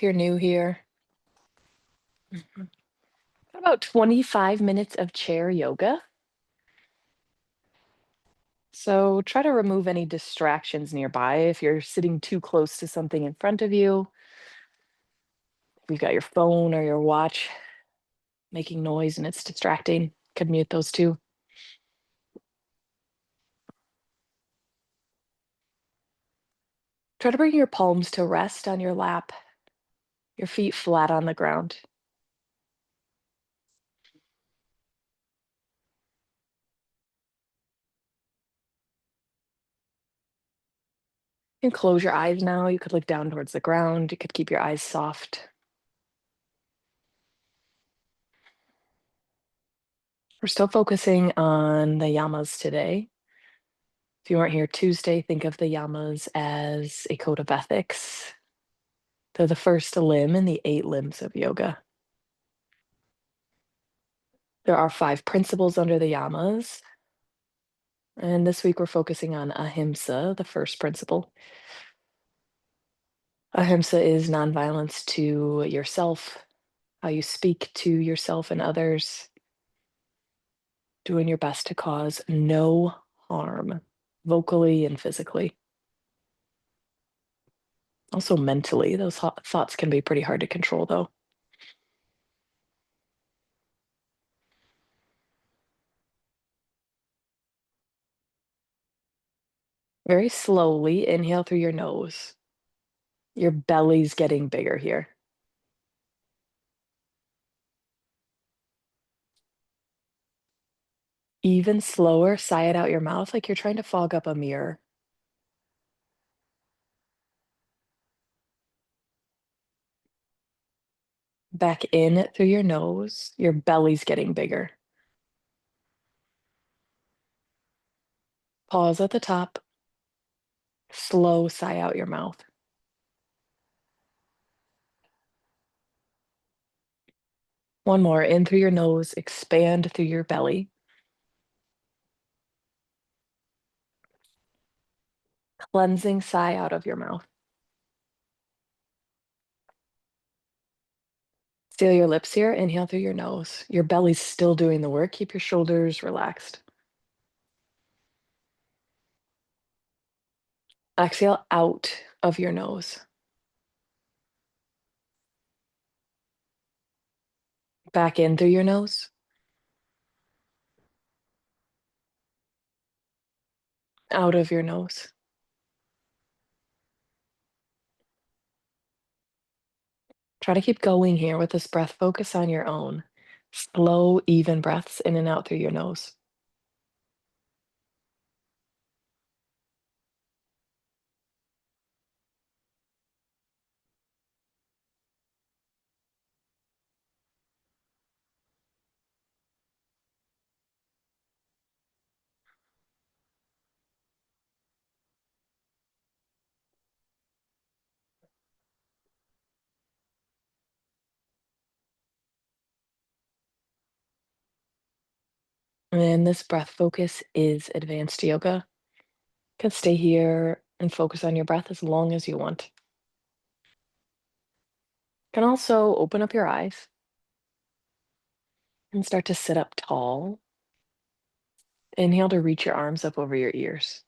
if you're new here. Mhm. About 25 minutes of chair yoga. So try to remove any distractions nearby. If you're sitting too close to something in front of you, if you've got your phone or your watch making noise and it's distracting, could mute those too. Try to bring your palms to rest on your lap, your feet flat on the ground. You can close your eyes now. You could look down towards the ground. You could keep your eyes soft. We're still focusing on the yamas today. If you weren't here Tuesday, think of the yamas as a code of ethics. They're the first limb in the 8 limbs of yoga. There are 5 principles under the yamas. And this week we're focusing on Ahimsa, the first principle. Ahimsa is nonviolence to yourself, how you speak to yourself and others, doing your best to cause no harm, vocally and physically. Also mentally, those thoughts can be pretty hard to control, though. Very slowly inhale through your nose. Your belly's getting bigger here. Even slower, sigh it out your mouth like you're trying to fog up a mirror. Back in through your nose. Your belly's getting bigger. Pause at the top. Slow sigh out your mouth. One more. In through your nose. Expand through your belly. Cleansing sigh out of your mouth. Seal your lips here. Inhale through your nose. Your belly's still doing the work. Keep your shoulders relaxed. Exhale out of your nose. Back in through your nose. Out of your nose. Try to keep going here with this breath. Focus on your own. Slow, even breaths in and out through your nose. And this breath focus is advanced yoga. You can stay here and focus on your breath as long as you want. You can also open up your eyes and start to sit up tall. Inhale to reach your arms up over your ears.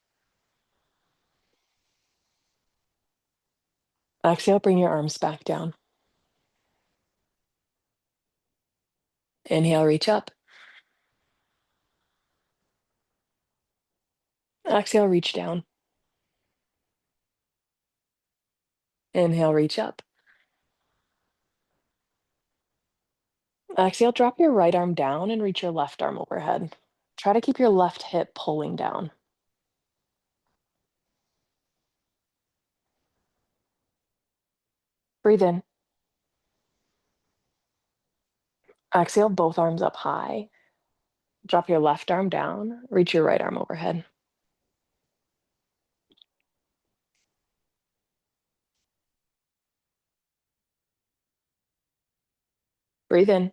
Exhale, bring your arms back down. Inhale, reach up. Exhale, reach down. Inhale, reach up. Exhale, drop your right arm down and reach your left arm overhead. Try to keep your left hip pulling down. Breathe in. Exhale, both arms up high. Drop your left arm down, reach your right arm overhead. Breathe in.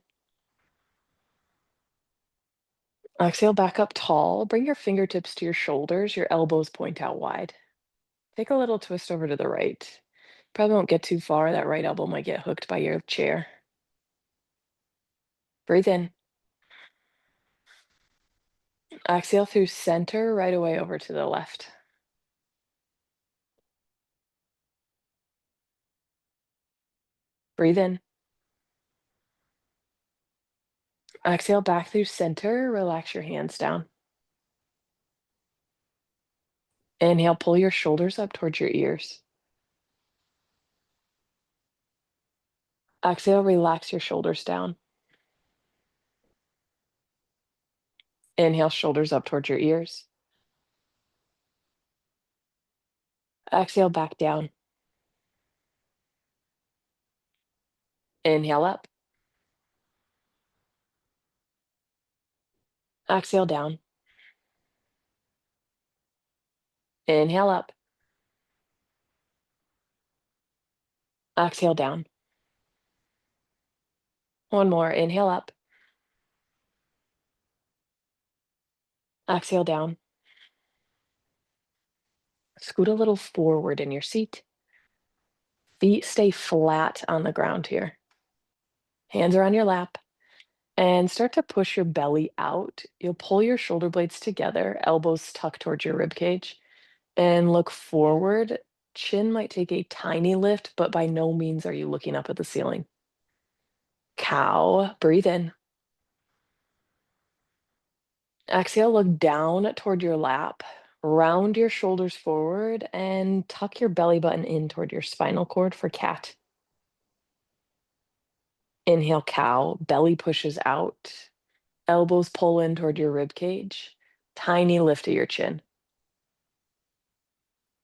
Exhale, back up tall. Bring your fingertips to your shoulders, your elbows point out wide. Take a little twist over to the right. Probably won't get too far. That right elbow might get hooked by your chair. Breathe in. Exhale through center, right away over to the left. Breathe in. Exhale back through center. Relax your hands down. Inhale, pull your shoulders up towards your ears. Exhale, relax your shoulders down. Inhale, shoulders up towards your ears. Exhale, back down. Inhale up. Exhale down. Inhale up. Exhale down. One more. Inhale up. Exhale down. Scoot a little forward in your seat. Feet stay flat on the ground here. Hands are on your lap. And start to push your belly out. You'll pull your shoulder blades together, elbows tucked towards your rib cage, and look forward. Chin might take a tiny lift, but by no means are you looking up at the ceiling. Cow, breathe in. Exhale, look down toward your lap. Round your shoulders forward and tuck your belly button in toward your spinal cord for cat. Inhale, cow, belly pushes out. Elbows pull in toward your rib cage. Tiny lift of your chin.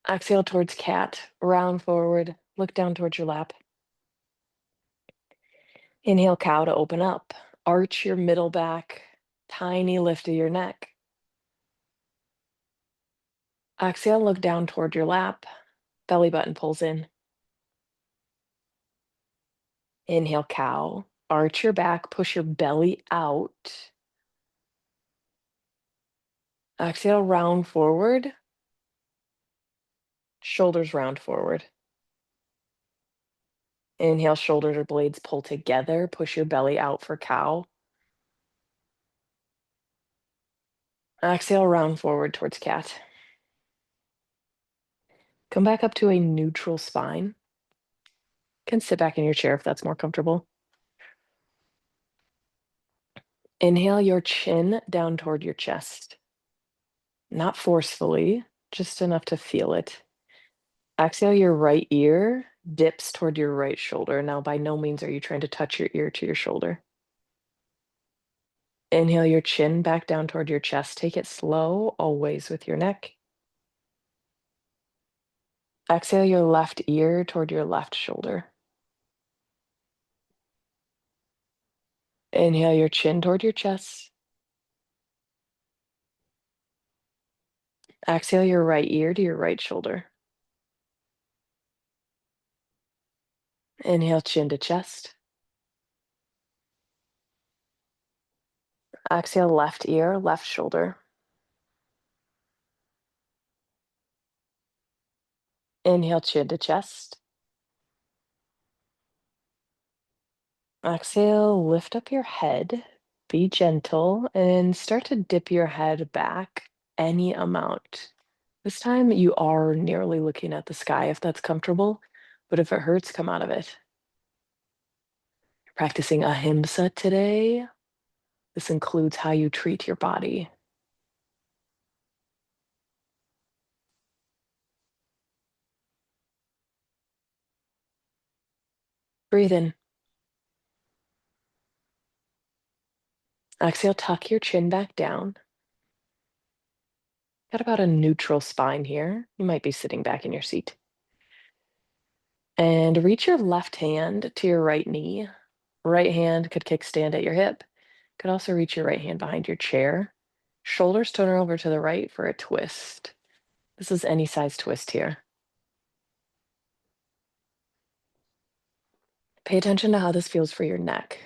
Exhale towards cat, round forward, look down towards your lap. Inhale, cow to open up. Arch your middle back, tiny lift of your neck. Exhale, look down toward your lap. Belly button pulls in. Inhale, cow. Arch your back, push your belly out. Exhale, round forward. Shoulders round forward. Inhale, shoulder blades pull together. Push your belly out for cow. Exhale, round forward towards cat. Come back up to a neutral spine. Can sit back in your chair if that's more comfortable. Inhale your chin down toward your chest. Not forcefully, just enough to feel it. Exhale, your right ear dips toward your right shoulder. Now, by no means are you trying to touch your ear to your shoulder. Inhale your chin back down toward your chest. Take it slow, always with your neck. Exhale your left ear toward your left shoulder. Inhale your chin toward your chest. Exhale your right ear to your right shoulder. Inhale chin to chest. Exhale left ear, left shoulder. Inhale chin to chest. Exhale, lift up your head. Be gentle and start to dip your head back any amount. This time you are nearly looking at the sky if that's comfortable, but if it hurts, come out of it. You're practicing Ahimsa today. This includes how you treat your body. Breathe in. Exhale, tuck your chin back down. Got about a neutral spine here. You might be sitting back in your seat. And reach your left hand to your right knee. Right hand could kickstand at your hip. Could also reach your right hand behind your chair. Shoulders turn over to the right for a twist. This is any size twist here. Pay attention to how this feels for your neck.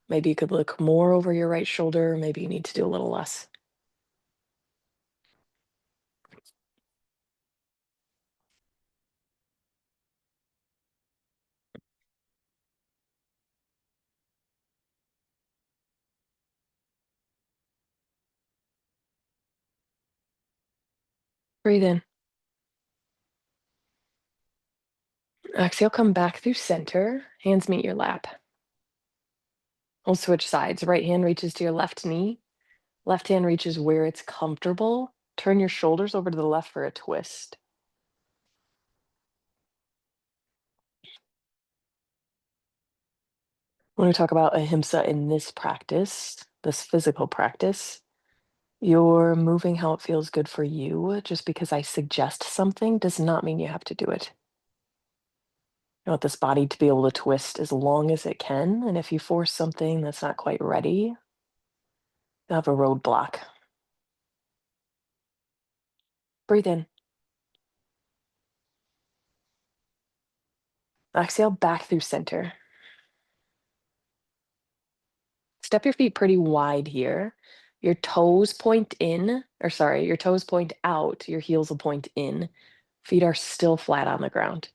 Maybe you could look more over your right shoulder. Maybe you need to do a little less. Breathe in. Exhale, come back through center. Hands meet your lap. We'll switch sides. Right hand reaches to your left knee. Left hand reaches where it's comfortable. Turn your shoulders over to the left for a twist. When we talk about ahimsa in this practice, this physical practice, you're moving how it feels good for you. Just because I suggest something does not mean you have to do it. You want this body to be able to twist as long as it can. And if you force something that's not quite ready, you'll have a roadblock. Breathe in. Exhale back through center. Step your feet pretty wide here. Your toes point in, or sorry, your toes point out, your heels will point in. Feet are still flat on the ground.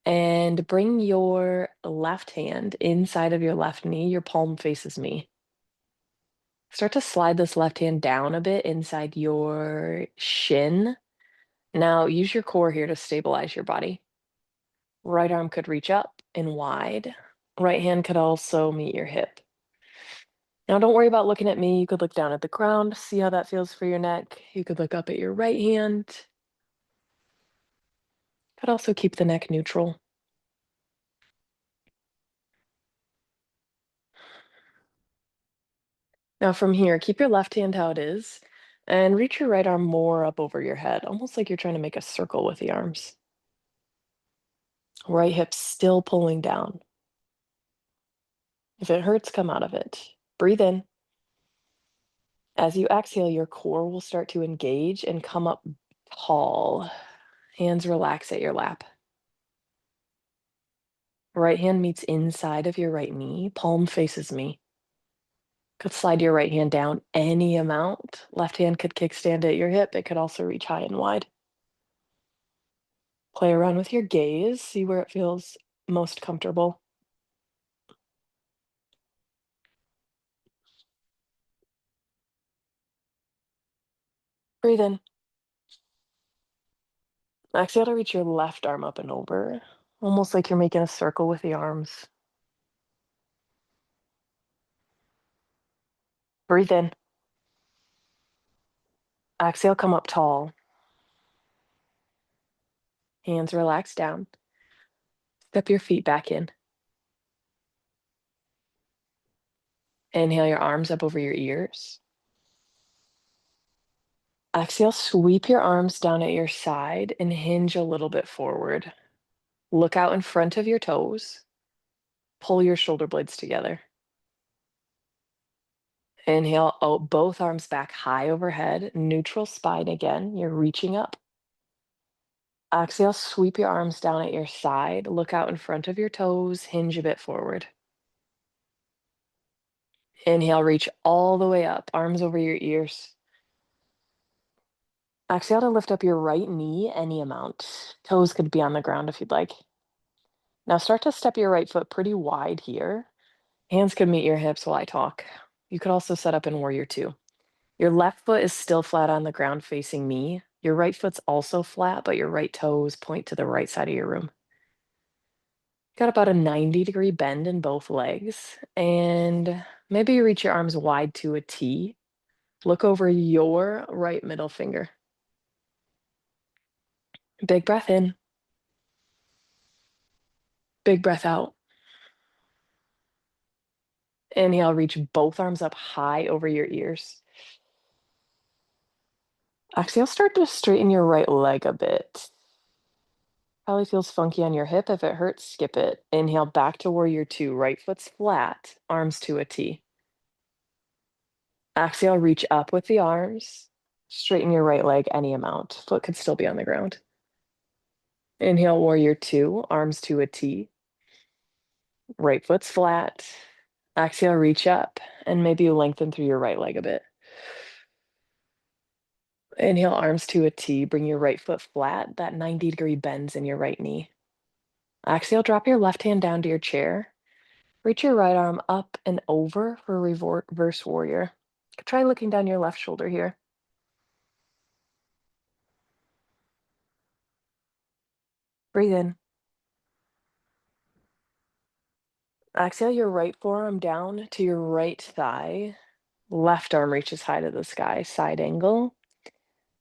And bring your left hand inside of your left knee, your palm faces me. Start to slide this left hand down a bit inside your shin. Now use your core here to stabilize your body. Right arm could reach up and wide. Right hand could also meet your hip. Now, don't worry about looking at me. You could look down at the ground, see how that feels for your neck. You could look up at your right hand. Could also keep the neck neutral. Now, from here, keep your left hand how it is and reach your right arm more up over your head, almost like you're trying to make a circle with the arms. Right hip still pulling down. If it hurts, come out of it. Breathe in. As you exhale, your core will start to engage and come up tall. Hands relax at your lap. Right hand meets inside of your right knee, palm faces me. Could slide your right hand down any amount. Left hand could kickstand at your hip. It could also reach high and wide. Play around with your gaze, see where it feels most comfortable. Breathe in. Exhale to reach your left arm up and over, almost like you're making a circle with the arms. Breathe in. Exhale, come up tall. Hands relax down. Step your feet back in. Inhale your arms up over your ears. Exhale, sweep your arms down at your side and hinge a little bit forward. Look out in front of your toes. Pull your shoulder blades together. Inhale, both arms back high overhead, neutral spine again. You're reaching up. Exhale, sweep your arms down at your side. Look out in front of your toes, hinge a bit forward. Inhale, reach all the way up, arms over your ears. Exhale to lift up your right knee any amount. Toes could be on the ground if you'd like. Now start to step your right foot pretty wide here. Hands could meet your hips while I talk. You could also set up in warrior two. Your left foot is still flat on the ground facing me. Your right foot's also flat, but your right toes point to the right side of your room. Got about a 90-degree bend in both legs. And maybe you reach your arms wide to a T. Look over your right middle finger. Big breath in. Big breath out. Inhale, reach both arms up high over your ears. Exhale, start to straighten your right leg a bit. Probably feels funky on your hip. If it hurts, skip it. Inhale back to warrior two. Right foot's flat, arms to a T. Exhale, reach up with the arms. Straighten your right leg any amount. Foot could still be on the ground. Inhale, warrior two, arms to a T. Right foot's flat. Exhale, reach up, and maybe you lengthen through your right leg a bit. Inhale, arms to a T. Bring your right foot flat. That 90-degree bends in your right knee. Exhale, drop your left hand down to your chair. Reach your right arm up and over for reverse warrior. Try looking down your left shoulder here. Breathe in. Exhale your right forearm down to your right thigh. Left arm reaches high to the sky, side angle.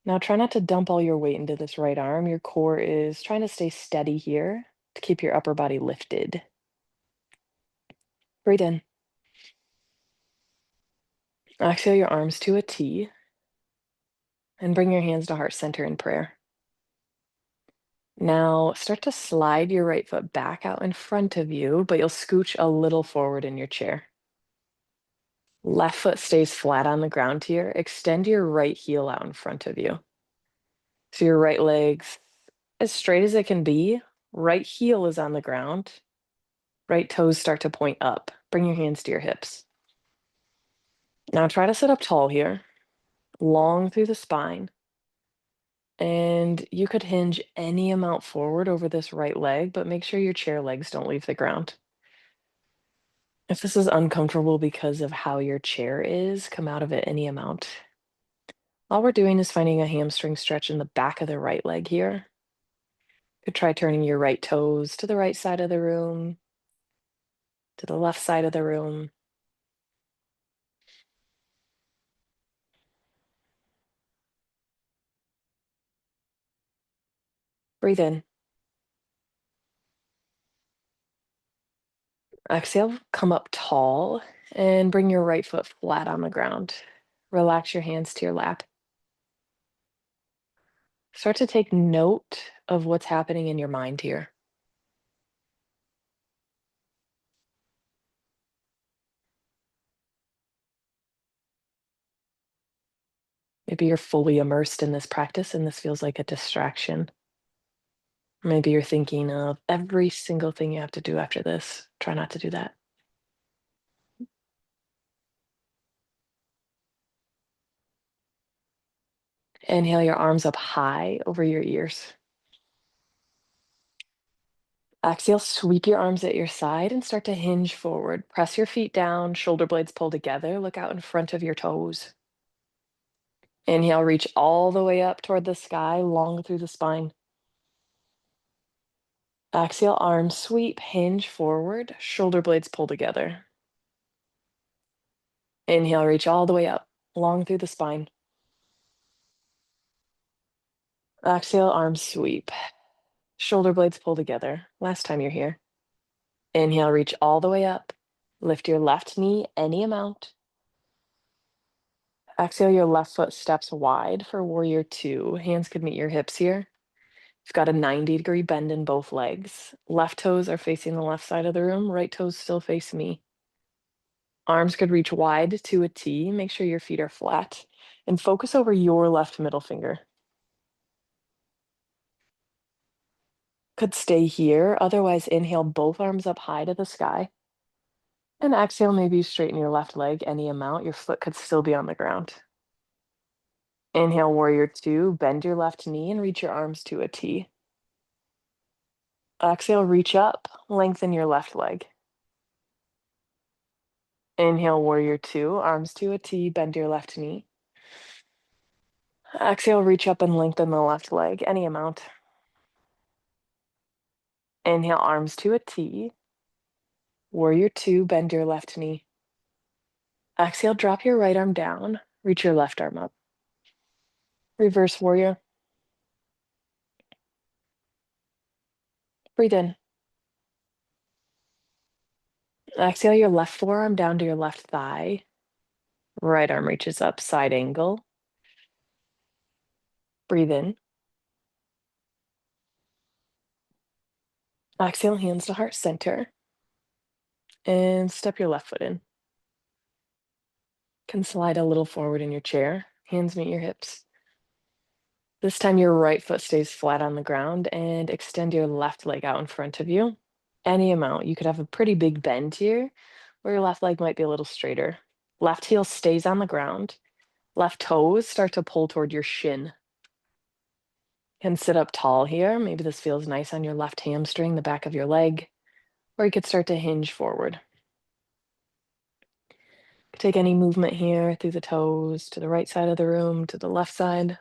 Now try not to dump all your weight into this right arm. Your core is trying to stay steady here to keep your upper body lifted. Breathe in. Exhale your arms to a T and bring your hands to heart center in prayer. Now start to slide your right foot back out in front of you, but you'll scooch a little forward in your chair. Left foot stays flat on the ground here. Extend your right heel out in front of you. So your right leg's as straight as it can be. Right heel is on the ground. Right toes start to point up. Bring your hands to your hips. Now try to sit up tall here, long through the spine. And you could hinge any amount forward over this right leg, but make sure your chair legs don't leave the ground. If this is uncomfortable because of how your chair is, come out of it any amount. All we're doing is finding a hamstring stretch in the back of the right leg here. Could try turning your right toes to the right side of the room, to the left side of the room. Breathe in. Exhale, come up tall and bring your right foot flat on the ground. Relax your hands to your lap. Start to take note of what's happening in your mind here. Maybe you're fully immersed in this practice and this feels like a distraction. Maybe you're thinking of every single thing you have to do after this. Try not to do that. Inhale your arms up high over your ears. Exhale, sweep your arms at your side and start to hinge forward. Press your feet down, shoulder blades pull together. Look out in front of your toes. Inhale, reach all the way up toward the sky, long through the spine. Exhale, arms sweep, hinge forward, shoulder blades pull together. Inhale, reach all the way up, long through the spine. Exhale, arms sweep, shoulder blades pull together. Last time you're here. Inhale, reach all the way up. Lift your left knee any amount. Exhale, your left foot steps wide for warrior two. Hands could meet your hips here. You've got a 90-degree bend in both legs. Left toes are facing the left side of the room. Right toes still face me. Arms could reach wide to a T. Make sure your feet are flat. And focus over your left middle finger. Could stay here. Otherwise, inhale both arms up high to the sky. And exhale, maybe you straighten your left leg any amount. Your foot could still be on the ground. Inhale, warrior two. Bend your left knee and reach your arms to a T. Exhale, reach up. Lengthen your left leg. Inhale, warrior two. Arms to a T. Bend your left knee. Exhale, reach up and lengthen the left leg any amount. Inhale, arms to a T. Warrior two, bend your left knee. Exhale, drop your right arm down. Reach your left arm up. Reverse warrior. Breathe in. Exhale your left forearm down to your left thigh. Right arm reaches up, side angle. Breathe in. Exhale, hands to heart center. And step your left foot in. Can slide a little forward in your chair. Hands meet your hips. This time your right foot stays flat on the ground and extend your left leg out in front of you. Any amount. You could have a pretty big bend here, where your left leg might be a little straighter. Left heel stays on the ground. Left toes start to pull toward your shin. Can sit up tall here. Maybe this feels nice on your left hamstring, the back of your leg, or you could start to hinge forward. Take any movement here through the toes, to the right side of the room, to the left side.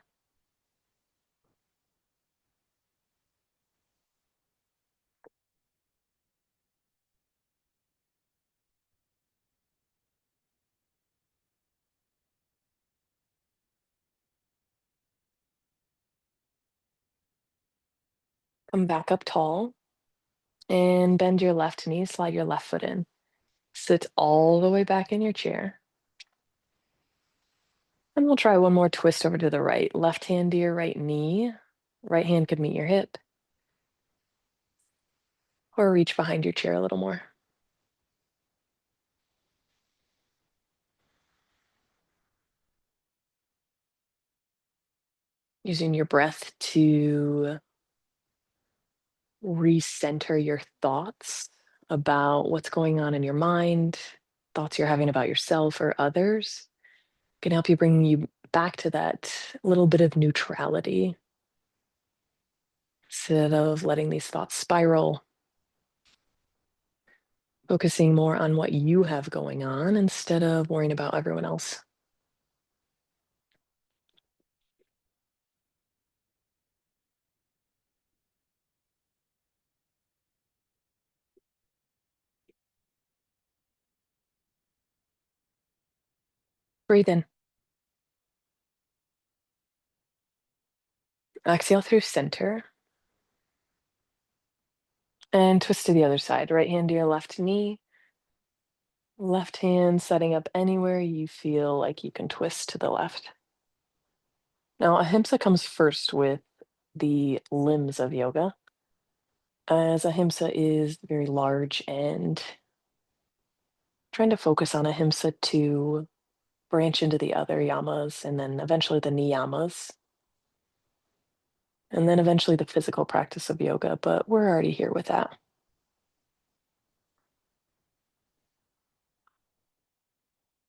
Come back up tall and bend your left knee, slide your left foot in. Sit all the way back in your chair. And we'll try one more twist over to the right. Left hand to your right knee. Right hand could meet your hip. Or reach behind your chair a little more. Using your breath to recenter your thoughts about what's going on in your mind, thoughts you're having about yourself or others, can help you bring you back to that little bit of neutrality instead of letting these thoughts spiral, focusing more on what you have going on instead of worrying about everyone else. Breathe in. Exhale through center and twist to the other side. Right hand to your left knee, left hand setting up anywhere you feel like you can twist to the left. Now, Ahimsa comes first with the limbs of yoga, as Ahimsa is very large and trying to focus on Ahimsa to branch into the other yamas and then eventually the niyamas, and then eventually the physical practice of yoga, but we're already here with that.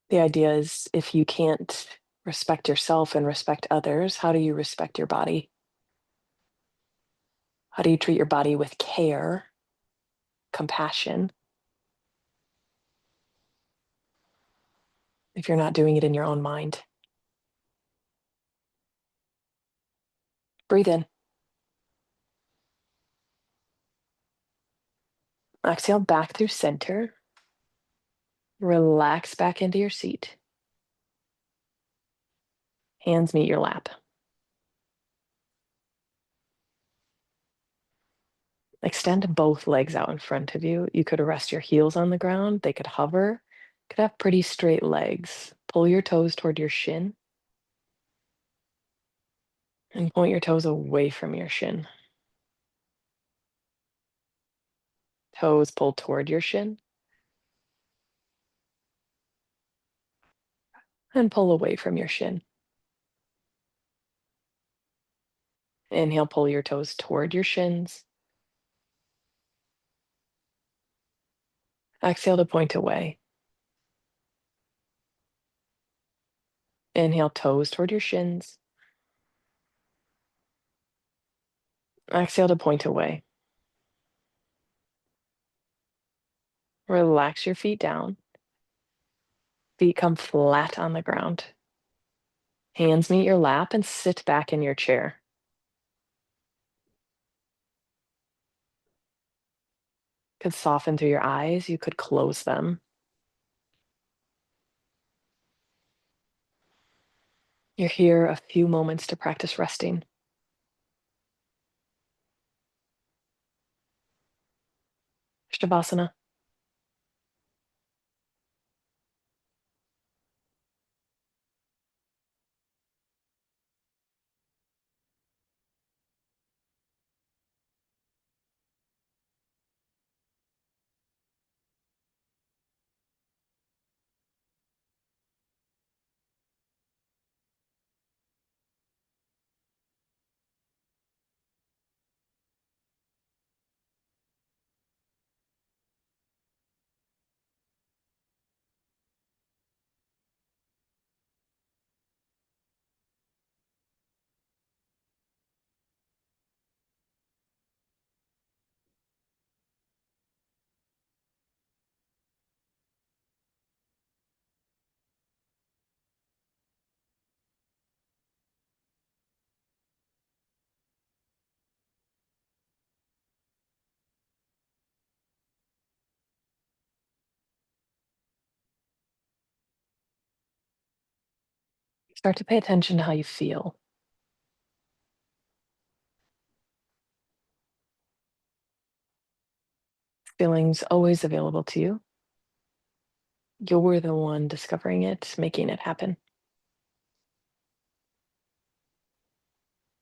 The idea is if you can't respect yourself and respect others, how do you respect your body? How do you treat your body with care, compassion, if you're not doing it in your own mind? Breathe in. Exhale back through center. Relax back into your seat. Hands meet your lap. Extend both legs out in front of you. You could rest your heels on the ground. They could hover. Could have pretty straight legs. Pull your toes toward your shin and point your toes away from your shin. Toes pulled toward your shin and pull away from your shin. Inhale, pull your toes toward your shins. Exhale to point away. Inhale, toes toward your shins. Exhale to point away. Relax your feet down. Feet come flat on the ground. Hands meet your lap and sit back in your chair. Could soften through your eyes. You could close them. You're here a few moments to practice resting. Shavasana. Start to pay attention to how you feel. Feeling's always available to you. You're the one discovering it, making it happen.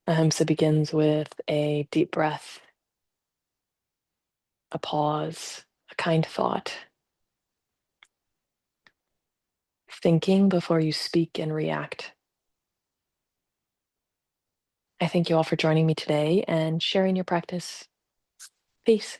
Ahimsa begins with a deep breath, a pause, a kind thought, thinking before you speak and react. I thank you all for joining me today and sharing your practice. Peace.